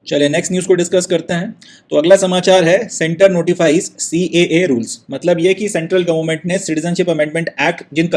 चलिए next news को discuss करते हैं। तो अगला समाचार है, सेंटर नोटिफाइज सीएए रूल्स। मतलब ये कि सेंट्रल गवर्नमेंट ने सिटीजनशिप अमेंडमेंट एक्ट जिन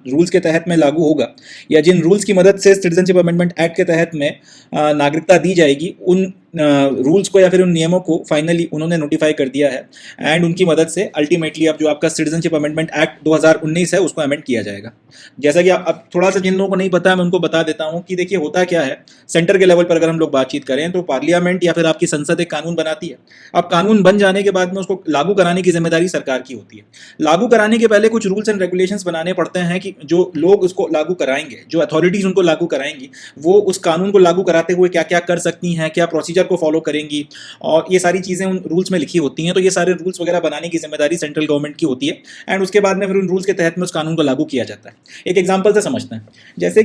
रूल्स के तहत में लागू होगा या जिन रूल्स की मदद से सिटीजनशिप अमेंडमेंट एक्ट के तहत में नागरिकता दी जाएगी, उन रूल्स को या फिर उन नियमों को फाइनली उन्होंने नोटिफाई कर दिया है। एंड उनकी मदद से अल्टीमेटली अब जो आपका सिटीजनशिप अमेंडमेंट एक्ट 2019 है उसको अमेंड किया जाएगा। जैसा कि अब थोड़ा सा जिन लोगों को नहीं पता है मैं उनको बता देता हूं कि देखिए होता क्या है। सेंटर के लेवल पर अगर हम लोग बातचीत करें तो पार्लियामेंट या फिर आपकी संसद एक कानून बनाती है। अब कानून बन जाने के बाद में उसको लागू कराने की जिम्मेदारी सरकार की होती है। लागू कराने के पहले कुछ रूल्स एंड रेगुलेशंस बनाने पड़ते हैं कि जो लोग उसको लागू कराएंगे, जो अथॉरिटीज उनको लागू कराएंगी, वो उस कानून को लागू कराते हुए क्या क्या कर सकती हैं, क्या प्रोसीजर को फॉलो करेंगी, और ये सारी चीज़ें उन रूल्स में लिखी होती हैं। तो ये सारे रूल्स वगैरह बनाने की जिम्मेदारी सेंट्रल गवर्नमेंट की होती है। एंड उसके बाद में फिर उन रूल्स के तहत में उस कानून को लागू किया जाता है। एक एग्जांपल से समझते हैं। जैसे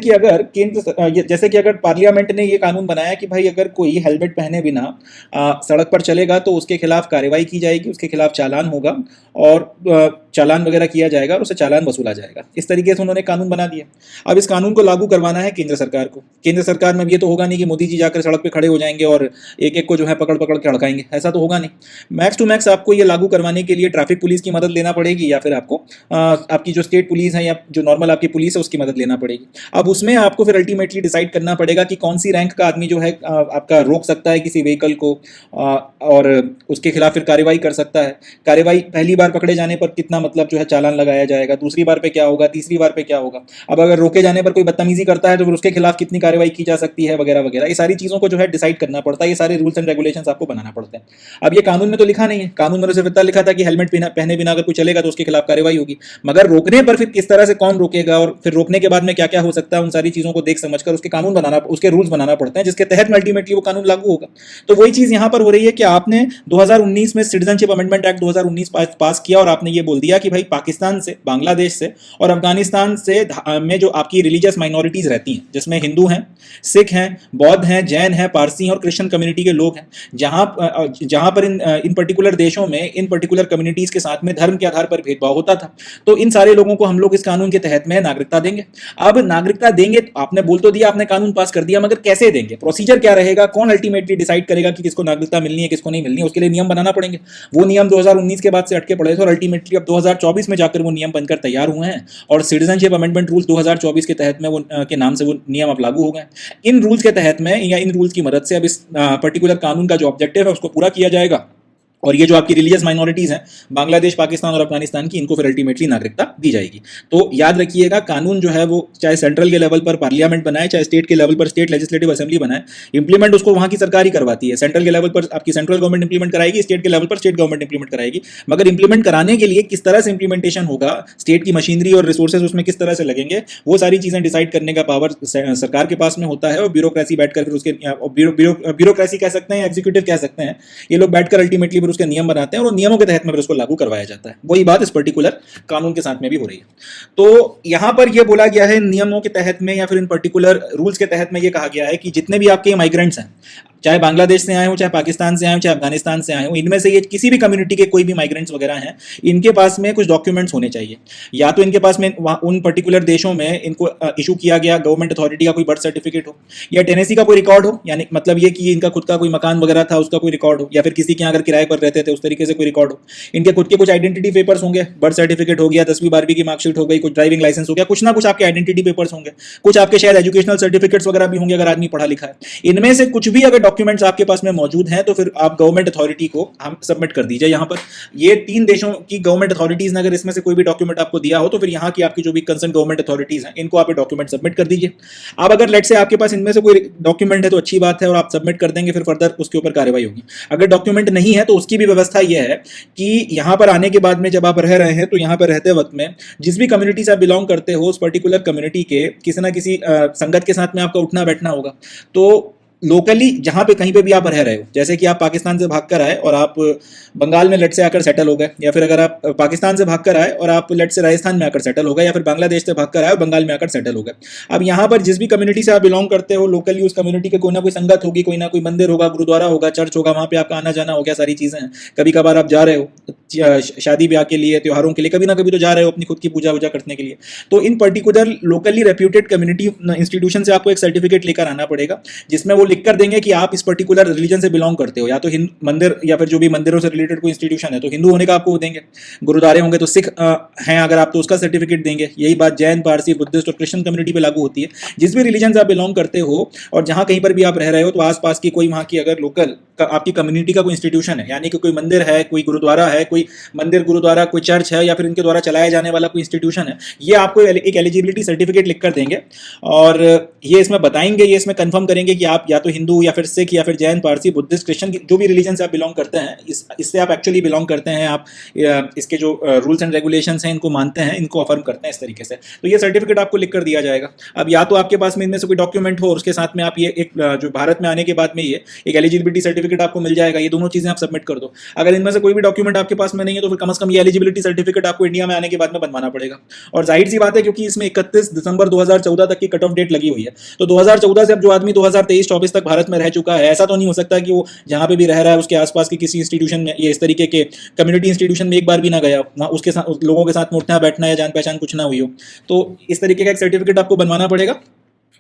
कि अगर पार्लियामेंट ने ये कानून बनाया कि भाई अगर कोई हेलमेट पहने बिना सड़क पर चलेगा तो उसके खिलाफ कार्रवाई की जाएगी, उसके खिलाफ चालान होगा और चालान वगैरह किया जाएगा और उससे चालान वसूला जाएगा। इस तरीके से उन्होंने कानून बना दिया। अब इस कानून को लागू करवाना है केंद्र सरकार को। केंद्र सरकार में ये तो होगा नहीं कि मोदी जी जाकर सड़क पे खड़े हो जाएंगे और एक एक को जो है पकड़ पकड़ के हड़काएंगे, ऐसा तो होगा नहीं। मैक्स टू मैक्स आपको ये लागू करवाने के लिए ट्रैफिक पुलिस की मदद लेना पड़ेगी या फिर आपको आपकी जो स्टेट पुलिस है या जो नॉर्मल आपकी पुलिस है उसकी मदद लेना पड़ेगी। अब उसमें आपको फिर अल्टीमेटली डिसाइड करना पड़ेगा कि कौन सी रैंक का आदमी जो है आपका रोक सकता है किसी व्हीकल को और उसके खिलाफ फिर कार्रवाई कर सकता है। कार्रवाई पहली बार पकड़े जाने पर कितना मतलब जो है चालान लगाया जाएगा, दूसरी बार पे क्या होगा, तीसरी बार पे क्या होगा। अब अगर रोके जाने पर कोई बदतमीजी करता है तो फिर उसके खिलाफ कितनी कार्रवाई की जा सकती है वगैरह वगैरह। ये सारी चीज़ों को जो है डिसाइड करना पड़ता है। ये सारे रूल्स एंड रेगुलेशंस आपको बनाना पड़ते हैं। अब ये कानून में तो लिखा नहीं है। कानून में तो सिर्फ इतना लिखा था कि हेलमेट पहने बिना अगर कोई चलेगा तो उसके खिलाफ कार्रवाई होगी। मगर रोकने पर फिर किस तरह से कौन रोकेगा और फिर रोकने के बाद में क्या क्या हो सकता है, उन सारी चीज़ों को देख समझकर उसके कानून बनाना, उसके रूल्स बनाना पड़ते हैं जिसके तहत अल्टीमेटली वो कानून लागू होगा। तो वही चीज़ यहाँ पर हो रही है कि आपने 2019 में सिटीजनशिप अमेंडमेंट एक्ट 2019 पास किया और आपने ये बोल दिया कि भाई पाकिस्तान से, बांग्लादेश से और अफगानिस्तान से में जो आपकी रिलीजियस माइनॉरिटीज़ रहती हैं, जिसमें हिंदू हैं, सिख हैं, बौद्ध हैं, जैन हैं, पारसी और क्रिश्चियन कम्युनिटी के लोग हैं, जहां पर इन पर्टिकुलर देशों में इन पर्टिकुलर कम्युनिटीज़ के साथ में धर्म के आधार पर भेदभाव होता था। तो इन सारे लोगों को हम लोग इस कानून के तहत में नागरिकता देंगे। अब नागरिकता देंगे, आपने बोल तो दिया, आपने कानून पास कर दिया, मगर कैसे देंगे, प्रोसीजर क्या रहेगा, कौन अल्टीमेटली डिसाइड करेगा कि किसको नागरिकता मिलनी है किसको नहीं मिलनी है, उसके लिए नियम बनाना पड़ेंगे। वो नियम 2019 के बाद से अटके पड़े थे और अल्टीमेटली अब 2024 में जाकर वो नियम बनकर तैयार हुए हैं और सिटीजनशिप अमेंडमेंट रूल्स 2024 के तहत में वो के नाम से वो नियम अब लागू हो गए। इन रूल्स के तहत में या इन रूल्स की मदद से अब इस पर्टिकुलर कानून का जो ऑब्जेक्टिव है उसको पूरा किया जाएगा और ये जो आपकी रिलीजियस माइनॉरिटीज़ हैं, बांग्लादेश, पाकिस्तान और अफगानिस्तान की, इनको फिर अल्टीमेटली नागरिकता दी जाएगी। तो याद रखिएगा, कानून जो है वो चाहे सेंट्रल के लेवल पर पार्लियामेंट बनाए, चाहे स्टेट के लेवल पर स्टेट लेजिस्लेटिव असेंबली बनाए, इंप्लीमेंट उसको वहाँ की सरकार ही करवाती है। सेंट्रल के लेवल पर आपकी सेंट्रल गवर्नमेंट इंप्लीमेंट कराएगी, स्टेट के लेवल पर स्टेट गवर्नमेंट इंप्लीमेंट कराएगी। मगर इंप्लीमेंट कराने के लिए किस तरह से इंप्लीमेंटेशन होगा, स्टेट की मशीनरी और रिसोर्सेज उसमें किस तरह से लगेंगे, वो सारी चीज़ें डिसाइड करने का पावर सरकार के पास में होता है। और ब्यूरोक्रेसी बैठकर फिर उसके ब्यूरोक्रेसी कह सकते हैं, एग्जीक्यूटिव कह सकते हैं, ये लोग बैठकर अल्टीमेटली फिर उसके नियम बनाते हैं और नियमों के तहत में फिर उसको लागू करवाया जाता है। वही बात इस पर्टिकुलर कानून के साथ में भी हो रही है। तो यहां पर यह बोला गया है, नियमों के तहत में या फिर इन पर्टिकुलर रूल्स के तहत में यह कहा गया है कि जितने भी आपके माइग्रेंट्स हैं, चाहे बांग्लादेश से आए हो, चाहे पाकिस्तान से आए हो, चाहे अफगानिस्तान से आए हो, इनमें से ये किसी भी कम्युनिटी के कोई भी माइग्रेंट्स वगैरह हैं, इनके पास में कुछ डॉक्यूमेंट्स होने चाहिए। या तो इनके पास में उन पर्टिकुलर देशों में इनको इशू किया गया गवर्नमेंट अथॉरिटी का कोई बर्थ सर्टिफिकेट हो, या टेनेसी का कोई रिकॉर्ड हो, यानी मतलब ये कि इनका खुद का कोई मकान वगैरह था उसका कोई रिकॉर्ड हो, या फिर किसी के यहाँ अगर किराए पर रहते थे उस तरीके से कोई रिकॉर्ड हो। इनके खुद के कुछ आइडेंटिटी पेपर्स होंगे, बर्थ सर्टिफिकेट हो गया, 10वीं 12वीं की मार्कशीट हो गई, कुछ ड्राइविंग लाइसेंस हो गया, कुछ ना कुछ आपके आइडेंटिटी पेपर्स होंगे, कुछ आपके शायद एजुकेशनल सर्टिफिकेट्स वगैरह भी होंगे अगर आदमी पढ़ा लिखा है। इनमें से कुछ भी अगर डॉक्यूमेंट्स आपके पास में मौजूद हैं तो फिर आप गवर्नमेंट अथॉरिटी को हम सबमिट कर दीजिए। यहाँ पर ये 3 देशों की गवर्नमेंट अथॉरिटीज ने अगर इसमें से कोई भी डॉक्यूमेंट आपको दिया हो तो फिर यहाँ की आपकी जो भी कंसर्न गवर्नमेंट अथॉरिटीज हैं इनको आप डॉक्यूमेंट सबमिट कर दीजिए। अब अगर लेट से आपके पास इनमें से कोई डॉक्यूमेंट है तो अच्छी बात है और आप सबमिट कर देंगे, फिर फर्दर उसके ऊपर कार्रवाई होगी। अगर डॉक्यूमेंट नहीं है तो उसकी भी व्यवस्था यह है कि यहाँ पर आने के बाद में जब आप रह रहे हैं तो यहाँ पर रहते वक्त में जिस भी कम्युनिटी से आप बिलोंग करते हो उस पर्टिकुलर कम्युनिटी के किसी ना किसी संगत के साथ में आपका उठना बैठना होगा। तो लोकली जहाँ पे कहीं पे भी आप रह रहे हो, जैसे कि आप पाकिस्तान से भागकर आए और आप बंगाल में लेट से आकर सेटल हो गए, या फिर अगर आप पाकिस्तान से भागकर आए और आप लेट से राजस्थान में आकर सेटल हो गए, या फिर बांग्लादेश से भागकर आए और बंगाल में आकर सेटल हो गए। अब यहाँ पर जिस भी कम्युनिटी से आप बिलोंग करते हो लोकली उस कम्युनिटी के कोई ना कोई संगत होगी, कोई ना कोई मंदिर होगा, गुरुद्वारा होगा, चर्च होगा, वहाँ पे आपका आना जाना हो गया, सारी चीज़ें हैं। कभी कभार आप जा रहे हो शादी ब्याह के लिए, त्योहारों के लिए, कभी ना कभी तो जा रहे हो अपनी खुद की पूजा वूजा करने के लिए। तो इन particular locally reputed community institution से आपको एक सर्टिफिकेट लेकर आना पड़ेगा जिसमें वो लिख कर देंगे कि आप इस पर्टिकुलर रिलीजन से बिलोंग करते हो, या तो हिंदू मंदिर या फिर जो भी मंदिरों से रिलेटेड कोई इंस्टीट्यूशन है तो हिंदू होने का आपको वो देंगे, गुरुद्वारे होंगे तो सिख हैं अगर आप तो उसका सर्टिफिकेट देंगे। यही बात जैन, पारसी, बुद्धिस्ट और क्रिश्चियन कम्युनिटी पे लागू होती है। जिस भी रिलीजन से आप बिलोंग करते हो और जहाँ कहीं पर भी आप रह रहे हो तो आसपास की कोई वहाँ की अगर लोकल आपकी कम्युनिटी का कोई इंस्टीट्यूशन है, यानी कि कोई मंदिर है, कोई गुरुद्वारा है, कोई मंदिर गुरुद्वारा कोई चर्च है या फिर इनके द्वारा चलाया जाने वाला कोई इंस्टीट्यूशन है, ये आपको एक एलिजिबिलिटी सर्टिफिकेट लिख कर देंगे और ये इसमें बताएंगे, ये इसमें कंफर्म करेंगे कि आप या तो हिंदू या फिर सिख या फिर जैन, पारसी, बुद्धिस्ट, क्रिश्चियन जो भी रिलीजन से आप बिलोंग करते हैं, इससे आप एक्चुअली बिलोंग करते हैं, आप इसके जो रूल्स एंड रेगुलेशंस हैं इनको मानते हैं, इनको अफर्म करते हैं इस तरीके से। तो ये सर्टिफिकेट आपको लिख कर दिया जाएगा। अब या तो आपके पास में इनमें से कोई डॉक्यूमेंट हो और उसके साथ में आप ये एक जो भारत में आने के बाद में ये एक एलिजिबिलिटी सर्टिफिकेट आपको मिल जाएगा, ये दोनों चीजें आप सबमिट कर दो। अगर इनमें से कोई भी डॉक्यूमेंट आपके पास में नहीं है तो फिर कम से कम ये एलिजिबिलिटी सर्टिफिकेट आपको इंडिया में आने के बाद में बनवाना पड़ेगा। और जाहिर सी बात है क्योंकि इसमें 31 दिसंबर 2014 तक की कट ऑफ डेट लगी हुई है, तो 2014 से अब जो आदमी 2023-24 तक भारत में रह चुका है, ऐसा तो नहीं हो सकता कि वो जहां पे भी रह रहा है उसके आसपास की किसी इंस्टीट्यूशन में या इस तरीके के कम्युनिटी इंस्टीट्यूशन में एक बार भी ना गया, ना उसके साथ लोगों के साथ उठना बैठना या जान पहचान कुछ ना हुई हो। तो इस तरीके का एक सर्टिफिकेट आपको बनवाना पड़ेगा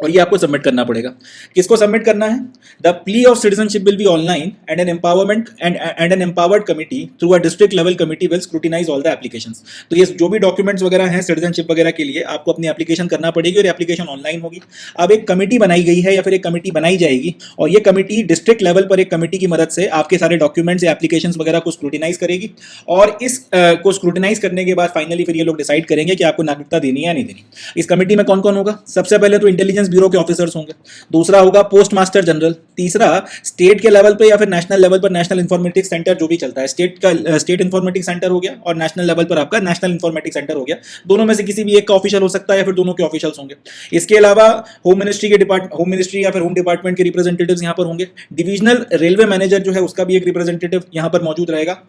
और ये आपको सबमिट करना पड़ेगा। किसको सबमिट करना है? The plea of citizenship will be online and an empowered committee through a district level committee will scrutinise all the applications. तो ये जो भी डॉक्यूमेंट्स वगैरह हैं सिटीजनशिप वगैरह के लिए आपको अपनी एप्लीकेशन करना पड़ेगी और एप्लीकेशन ऑनलाइन होगी। अब एक कमिटी बनाई गई है या फिर एक कमिटी बनाई जाएगी और ये कमिटी डिस्ट्रिक्ट लेवल पर एक कमिटी की मदद से आपके सारे डॉक्यूमेंट्स या एप्लीकेशन वगैरह को स्क्रूटिनाइज करेगी और इस को स्क्रूटिनाइज करने के बाद फाइनली फिर ये लोग डिसाइड करेंगे कि आपको नागरिकता देनी है या नहीं देनी। इस कमिटी में कौन कौन होगा? सबसे पहले तो इंटेलिजेंस ब्यूरो के ऑफिसर्स होंगे, दूसरा होगा पोस्ट मास्टर जनरल, तीसरा स्टेट के लेवल पे या फिर नेशनल लेवल पर नेशनल इंफॉर्मेटिक्स सेंटर जो भी चलता है, स्टेट का स्टेट इंफॉर्मेटिक्स सेंटर हो गया और नेशनल लेवल पर आपका नेशनल इंफॉर्मेटिक्स सेंटर हो गया। दोनों में से किसी भी एक का ऑफिशियल हो सकता है या फिर दोनों के ऑफिशियल्स होंगे। इसके अलावा होम मिनिस्ट्री या फिर होम डिपार्टमेंट के रिप्रेजेंटेटिव्स यहां पर होंगे। डिविजनल रेलवे मैनेजर जो है उसका भी एक रिप्रेजेंटेटिव यहां पर मौजूद रहेगा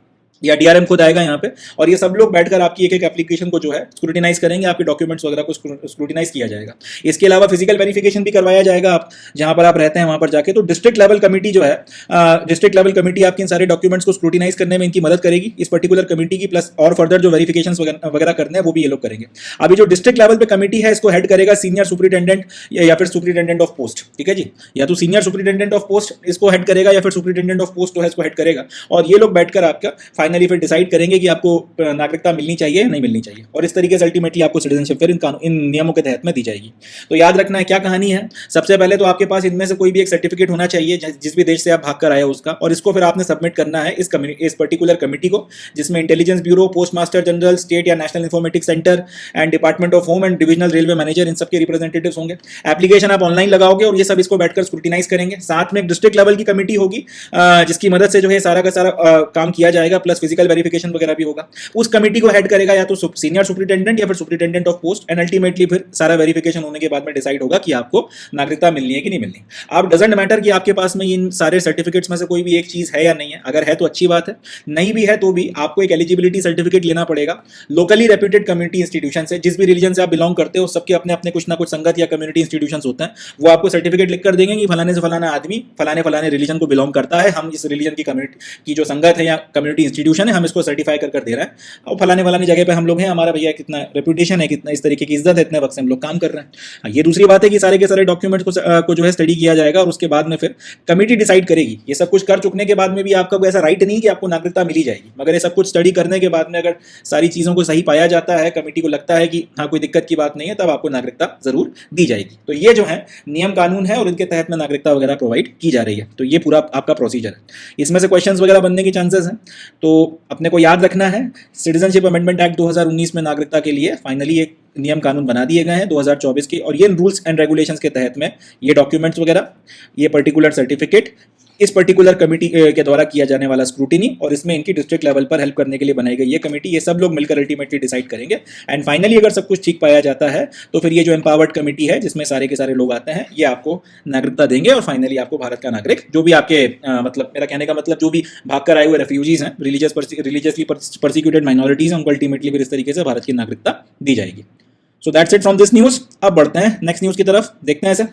या डीआरएम खुद आएगा यहाँ पे और ये सब लोग बैठकर आपकी एक एक एप्लीकेशन को जो है स्क्रूटिनाइज करेंगे, आपके डॉक्यूमेंट्स वगैरह को स्क्रूटिनाइज किया जाएगा। इसके अलावा फिजिकल वेरिफिकेशन भी करवाया जाएगा आप जहाँ पर आप रहते हैं वहाँ पर जाके। तो डिस्ट्रिक्ट लेवल कमेटी जो है, डिस्ट्रिक्ट लेवल कमेटी आपके इन सारे डॉक्यूमेंट्स को स्क्रूटिनाइज करने में इनकी मदद करेगी इस पर्टिकुलर कमेटी की, प्लस और फर्दर जो वेरिफिकेशन वगैरह करने हैं वो भी ये लोग करेंगे। अभी जो डिस्ट्रिक्ट लेवल पे कमेटी है इसको हेड करेगा सीनियर सुपरिटेंडेंट या फिर सुपरिटेंडेंट ऑफ पोस्ट, ठीक है जी, या तो सीनियर सुपरिटेंडेंट ऑफ पोस्ट इसको हेड करेगा या फिर सुपरिटेंडेंट ऑफ पोस्ट जो है इसको हेड करेगा और ये लोग बैठकर आपका फाइनली फिर डिसाइड करेंगे कि आपको नागरिकता मिलनी चाहिए या नहीं मिलनी चाहिए और इस तरीके से अल्टीमेटली आपको सिटीजनशिप फिर इन नियमों के तहत में दी जाएगी। तो याद रखना है क्या कहानी है। सबसे पहले तो आपके पास इनमें से कोई भी एक सर्टिफिकेट होना चाहिए जिस भी देश से आप भाग कर आए हो उसका, और इसको फिर आपने सबमिट करना है इस पर्टिकुलर कमेटी को, जिसमें intelligence bureau, post master general, state या national informatics centre and department of home and divisional railway manager, इन सबके रिप्रेजेंटेटिव्स होंगे। एप्लीकेशन आप ऑनलाइन लगाओगे और ये सब इसको बैठकर स्क्रूटिनाइज करेंगे। साथ में एक डिस्ट्रिक्ट लेवल की कमेटी होगी जिसकी मदद से जो है सारा का सारा काम किया जाएगा, प्लस फिजिकल वेरिफिकेशन वगैरह भी होगा। उस कमेटी को हेड करेगा या तो सीनियर सुपरिटेंडेंट या फिर superintendent of post and ultimately फिर सारा वेरिफिकेशन होने के बाद में डिसाइड होगा कि आपको नागरिकता मिलनी है कि नहीं मिलनी। अब डजंट मैटर कि आपके पास में इन सारे सर्टिफिकेट्स में से कोई भी एक चीज है या नहीं है, अगर है तो अच्छी बात है, नहीं भी है तो भी आपको एक एलिजिबिलिटी सर्टिफिकेट लेना पड़ेगा लोकली रेप्यूटेड कम्युनिटी इंस्टीट्यूशन से। जिस भी रिलीजन से आप बिलोंग करते हो सबके अपने अपने कुछ ना कुछ संगत या कम्युनिटी इंस्टीट्यूशन होते हैं, वो आपको सर्टिफिकेट लिख कर देंगे कि फलाने से फलाना आदमी फलाने फलाने रिलीजन को बिलोंग करता है, हम इस रिलीजन की कम्युनिटी की जो संगत है या कम्युनिटी इंस्टीट्यूशन है हम इसको सर्टिफाई कर दे रहे हैं और फलाने जगह पे हम लोग हैं, हमारा भैया कितना रेपुटेशन है, कितना इस तरीके की इज्जत है, इतने वक्त से हम लोग काम कर रहे हैं। ये दूसरी बात है कि सारे के सारे डॉक्यूमेंट्स को जो है स्टडी किया जाएगा और उसके बाद में फिर कमेटी डिसाइड करेगी। ये सब कुछ कर चुकने के बाद में भी आपका कोई ऐसा राइट नहीं कि आपको नागरिकता मिली जाएगी, मगर ये सब कुछ स्टडी करने के बाद में अगर सारी चीज़ों को सही पाया जाता है, कमेटी को लगता है कि हाँ कोई दिक्कत की बात नहीं है, तब आपको नागरिकता जरूर दी जाएगी। तो ये जो है नियम कानून है और इनके तहत में नागरिकता वगैरह प्रोवाइड की जा रही है। तो ये पूरा आपका प्रोसीजर है। इसमें से क्वेश्चंस वगैरह बनने के चांसेस हैं, तो अपने को याद रखना है सिटीजनशिप अमेंडमेंट एक्ट 2019 में नागरिकता के लिए फाइनली एक नियम कानून बना दिए गए हैं 2024 के, और ये रूल्स एंड रेगुलेशंस के तहत में ये डॉक्यूमेंट्स वगैरह, ये पर्टिकुलर सर्टिफिकेट इस पर्टिकुलर कमेटी के द्वारा किया जाने वाला स्क्रूटिनी और इसमें इनकी डिस्ट्रिक्ट लेवल पर हेल्प करने के लिए बनाई गई ये कमेटी, ये सब लोग मिलकर अल्टीमेटली डिसाइड करेंगे। एंड फाइनली अगर सब कुछ ठीक पाया जाता है तो फिर ये जो एम्पावर्ड कमेटी है जिसमें सारे के सारे लोग आते हैं, ये आपको नागरिकता देंगे और फाइनली आपको भारत का नागरिक, जो भी आपके मतलब मेरा कहने का मतलब जो भी भाग कर आए हुए रेफ्यूजीज हैं, रिलीजियसली परसिक्यूटेड माइनॉरिटीज हैं, उनको अल्टीमेटली फिर इस तरीके से भारत की नागरिकता दी जाएगी। So that's it from this news. अब बढ़ते हैं नेक्स्ट न्यूज़ की तरफ, देखते हैं इसे।